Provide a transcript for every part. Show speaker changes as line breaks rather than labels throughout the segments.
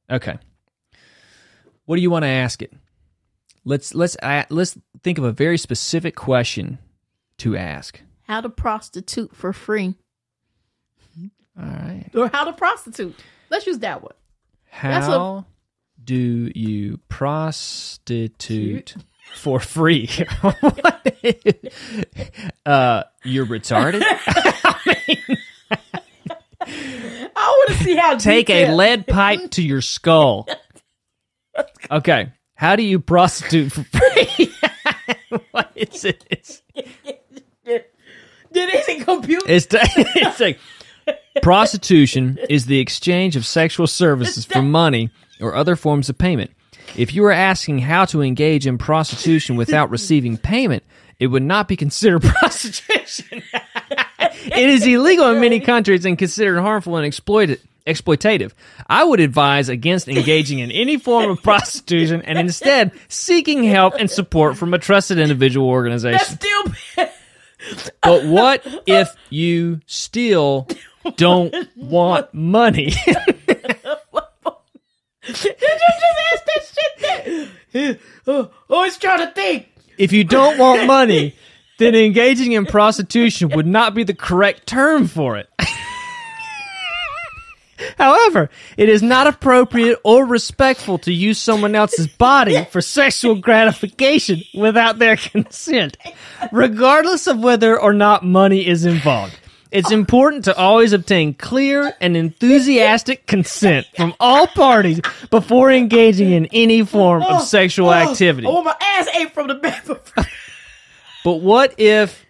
Okay. What do you want to ask it? Let's think of a very specific question to ask.
How to prostitute for free.
All right.
Or how to prostitute. Let's use that one.
How do you prostitute for free? You're retarded?
I want to see how
Take a lead pipe to your skull. Okay. How do you prostitute for free? What is it?
Did it compute?
It's like prostitution is the exchange of sexual services for money or other forms of payment. If you are asking how to engage in prostitution without receiving payment, it would not be considered prostitution. It is illegal in many countries and considered harmful and exploitative. I would advise against engaging in any form of prostitution and instead seeking help and support from a trusted individual organization.
That's still bad.
But what if you still don't want money?
Did you just ask that shit there? Oh, it's trying to think.
If you don't want money, then engaging in prostitution would not be the correct term for it. However, it is not appropriate or respectful to use someone else's body for sexual gratification without their consent, regardless of whether or not money is involved. It's important to always obtain clear and enthusiastic consent from all parties before engaging in any form of sexual activity.
I want my ass ate from the back.
But what if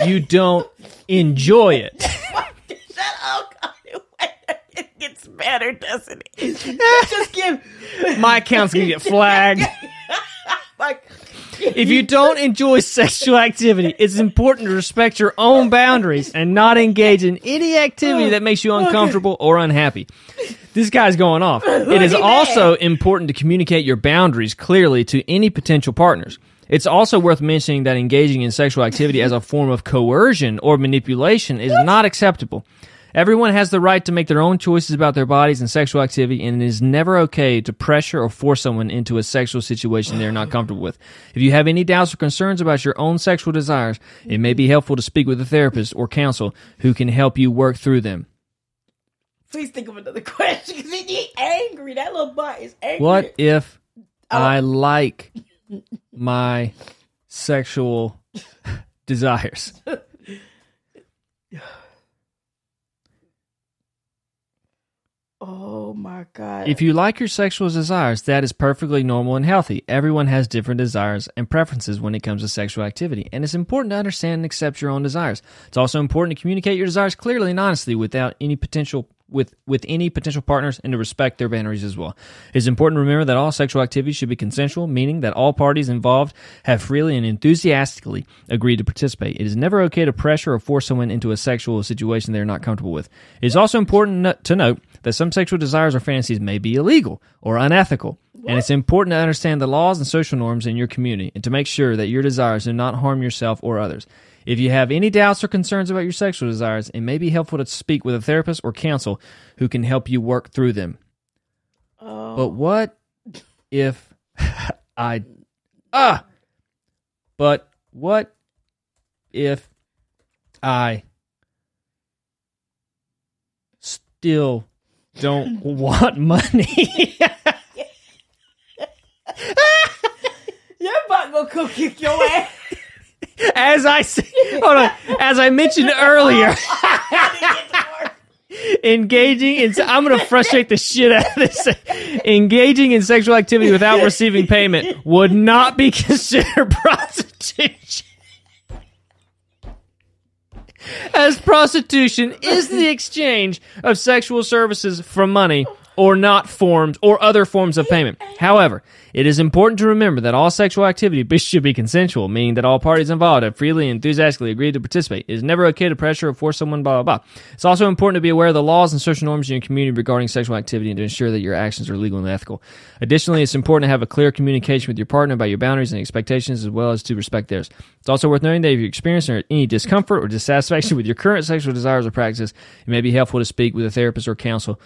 you don't enjoy it?
Shut up. It gets better, doesn't it? Just give...
My account's going to get flagged.
Like...
If you don't enjoy sexual activity, it's important to respect your own boundaries and not engage in any activity that makes you uncomfortable or unhappy. This guy's going off. It is also important to communicate your boundaries clearly to any potential partners. It's also worth mentioning that engaging in sexual activity as a form of coercion or manipulation is not acceptable. Everyone has the right to make their own choices about their bodies and sexual activity, and it is never okay to pressure or force someone into a sexual situation they're not comfortable with. If you have any doubts or concerns about your own sexual desires, it may be helpful to speak with a therapist or counsel who can help you work through them.
Please think of another question, because he's angry. That little butt is angry.
What if I like my sexual desires?
Oh my God.
If you like your sexual desires, that is perfectly normal and healthy. Everyone has different desires and preferences when it comes to sexual activity, and it's important to understand and accept your own desires. It's also important to communicate your desires clearly and honestly without any potential with any potential partners and to respect their boundaries as well. It's important to remember that all sexual activity should be consensual, meaning that all parties involved have freely and enthusiastically agreed to participate. It is never okay to pressure or force someone into a sexual situation they are not comfortable with. It is also important to note that some sexual desires or fantasies may be illegal or unethical, and it's important to understand the laws and social norms in your community and to make sure that your desires do not harm yourself or others. If you have any doubts or concerns about your sexual desires, it may be helpful to speak with a therapist or counsel who can help you work through them. But what if But what if I still don't want money?
Your butt gonna come kick your ass.
As I mentioned earlier, engaging in, I'm going to frustrate the shit out of this. Engaging in sexual activity without receiving payment would not be considered prostitution. As prostitution is the exchange of sexual services for money or not forms or other forms of payment. However, it is important to remember that all sexual activity should be consensual, meaning that all parties involved have freely and enthusiastically agreed to participate. It is never okay to pressure or force someone, blah, blah, blah. It's also important to be aware of the laws and social norms in your community regarding sexual activity and to ensure that your actions are legal and ethical. Additionally, it's important to have a clear communication with your partner about your boundaries and expectations as well as to respect theirs. It's also worth noting that if you experience any discomfort or dissatisfaction with your current sexual desires or practices, it may be helpful to speak with a therapist or counsel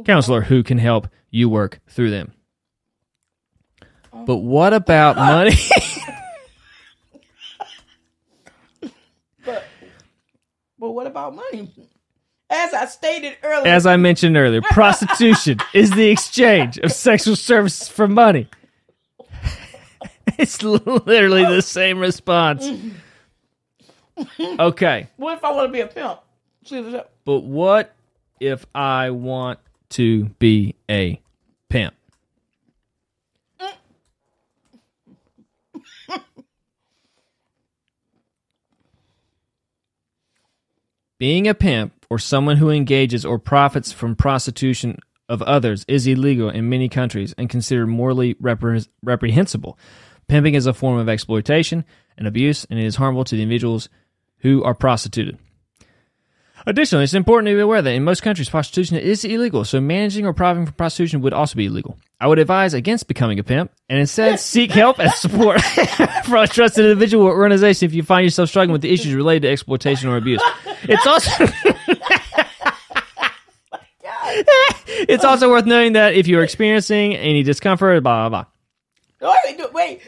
counselor who can help you work through them. But what about money?
But what about money? As I stated earlier.
As I mentioned earlier, prostitution is the exchange of sexual services for money. It's literally the same response. Okay.
What if I want to be a pimp? See what's up.
But what if I want to be a pimp? Being a pimp or someone who engages or profits from prostitution of others is illegal in many countries and considered morally reprehensible. Pimping is a form of exploitation and abuse, and it is harmful to the individuals who are prostituted. Additionally, it's important to be aware that in most countries, prostitution is illegal, so managing or profiting from prostitution would also be illegal. I would advise against becoming a pimp, and instead seek help and support from a trusted individual or organization if you find yourself struggling with the issues related to exploitation or abuse. It's also... It's also worth noting that if you're experiencing any discomfort, blah, blah, blah.
Wait.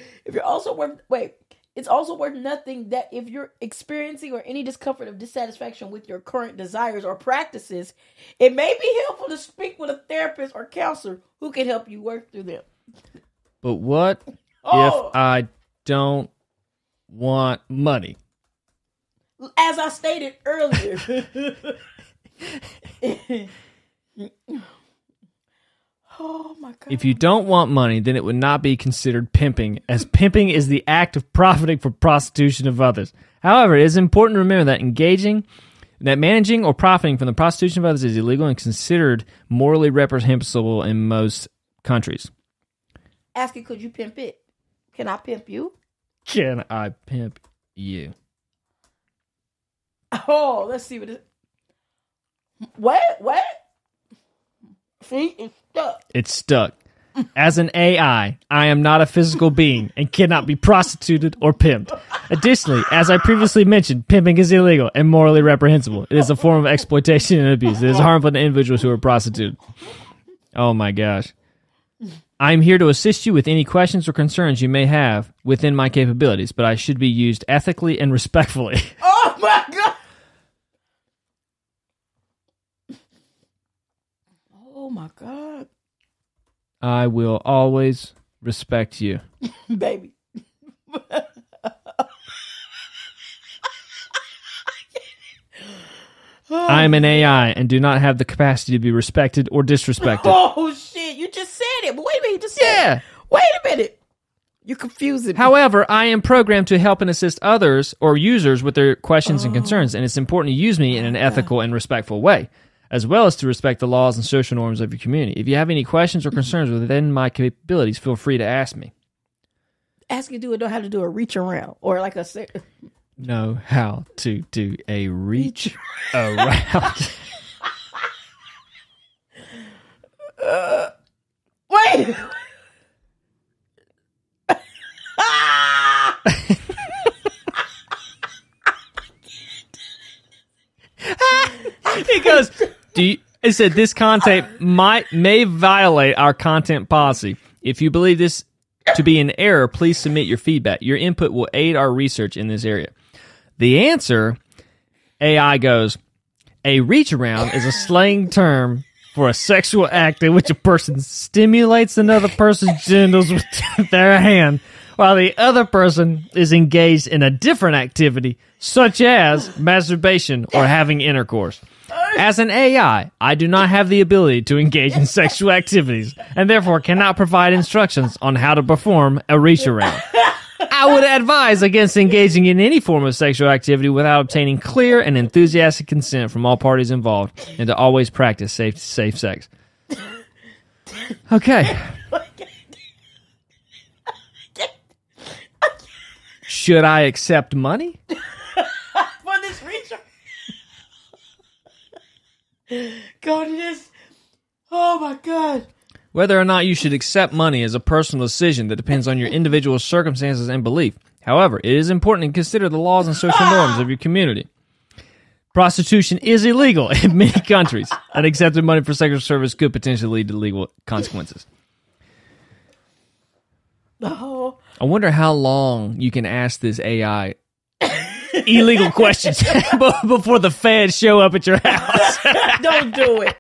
It's also worth nothing that if you're experiencing or any discomfort of dissatisfaction with your current desires or practices, it may be helpful to speak with a therapist or counselor who can help you work through them.
But what if I don't want money?
As I stated earlier. Oh my God.
If you don't want money, then it would not be considered pimping, as pimping is the act of profiting from prostitution of others. However, it is important to remember that managing or profiting from the prostitution of others is illegal and considered morally reprehensible in most countries.
Ask it, could you pimp it? Can I pimp you?
Can I pimp you?
Oh, let's see what it is. What? See, it's stuck.
It's stuck. As an AI, I am not a physical being and cannot be prostituted or pimped. Additionally, as I previously mentioned, pimping is illegal and morally reprehensible. It is a form of exploitation and abuse. It is harmful to individuals who are prostituted. Oh my gosh. I am here to assist you with any questions or concerns you may have within my capabilities, but I should be used ethically and respectfully.
Oh my God. Oh my God.
I will always respect you.
Baby.
I am an AI and do not have the capacity to be respected or disrespected.
Oh shit, you just said it. But wait a minute, you just said it. Wait a minute. You're confusing me.
However, I am programmed to help and assist others or users with their questions and concerns, and it's important to use me in an ethical and respectful way, as well as to respect the laws and social norms of your community. If you have any questions or concerns within my capabilities, feel free to ask me.
Ask you know how to do a reach around or like a...
Know how to do a reach around.
Wait!
It goes, it said this content may violate our content policy. If you believe this to be an error, please submit your feedback. Your input will aid our research in this area. The answer, AI goes, a reach around is a slang term for a sexual act in which a person stimulates another person's genitals with their hand while the other person is engaged in a different activity, such as masturbation or having intercourse. As an AI, I do not have the ability to engage in sexual activities and therefore cannot provide instructions on how to perform a reach around. I would advise against engaging in any form of sexual activity without obtaining clear and enthusiastic consent from all parties involved, and to always practice safe sex. Okay. Should I accept money?
For this reach? God, this. Oh my God.
Whether or not you should accept money is a personal decision that depends on your individual circumstances and belief. However, it is important to consider the laws and social norms of your community. Prostitution is illegal in many countries. Unaccepted money for sexual service could potentially lead to legal consequences.
Oh.
I wonder how long you can ask this AI illegal questions before the feds show up at your house.
Don't do it.